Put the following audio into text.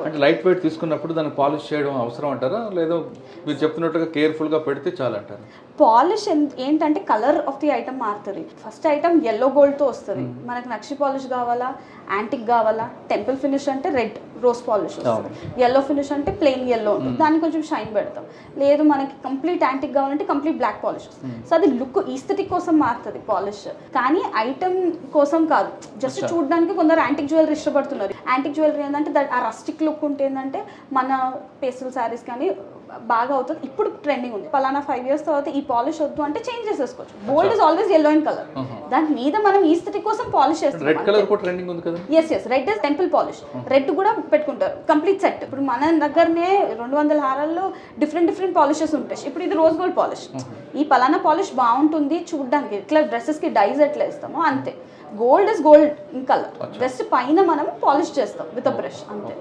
అంటే light weight తీసుకున్నప్పుడు దాన్ని పాలిష్ చేయడం అవసరం అంటారా, లేదా మీరు చెప్తున్నట్టుగా కేర్ఫుల్గా పెడితే చాలు అంటారా? పాలిష్ ఏంటంటే కలర్ ఆఫ్ ది ఐటమ్ మారుతుంది. ఫస్ట్ ఐటమ్ ఎల్లో గోల్డ్తో వస్తుంది, మనకు నక్షి పాలిష్ కావాలా, యాంటిక్ కావాలా, టెంపుల్ ఫినిష్ అంటే రెడ్ రోజ్ పాలిష్ వస్తుంది, ఎల్లో ఫినిష్ అంటే ప్లెయిన్ ఎల్లో ఉంటుంది, దాన్ని కొంచెం షైన్ పెడతాం. లేదు మనకి కంప్లీట్ యాంటిక్ కావాలంటే కంప్లీట్ బ్లాక్ పాలిష్ వస్తుంది. సో అది లుక్ ఈస్థెటిక్ కోసం మారుతుంది పాలిష్, కానీ ఐటమ్ కోసం కాదు. జస్ట్ చూడడానికి కొందరు యాంటిక్ జ్యువెలరీ ఇష్టపడుతున్నారు. యాంటిక్ జ్యువెలరీ ఏంటంటే ఆ రస్టిక్ లుక్ ఉంటే ఏంటంటే మన పేస్టల్ శారీస్ కానీ బాగా అవుతుంది. ఇప్పుడు ట్రెండింగ్ ఉంది, పలానా 5 years తర్వాత ఈ పాలిష్ వద్దు అంటే చేంజ్ చేసేసుకోవచ్చు. Gold is always yellow in colour, దాని మీద మనం ఈస్థెటిక్ కోసం పాలిష్ చేస్తాం. రెడ్ కలర్ కూడా ట్రెండింగ్ ఉంది కదా? Yes red is temple polish, red కూడా పెట్టుకుంటారు కంప్లీట్ సెట్. ఇప్పుడు మన దగ్గరనే 200 హారాల్లో డిఫరెంట్ పాలిషెస్ ఉంటాయి. ఇప్పుడు ఇది రోజ్ గోల్డ్ పాలిష్, ఈ పలానా పాలిష్ బాగుంటుంది చూడడానికి, ఇట్లా డ్రెస్సెస్కి డైజ్ ఎట్లా వేస్తామో అంతే. Gold is gold in colour, just పైన మనం పాలిష్ చేస్తాం విత్ అ బ్రష్ అంతే.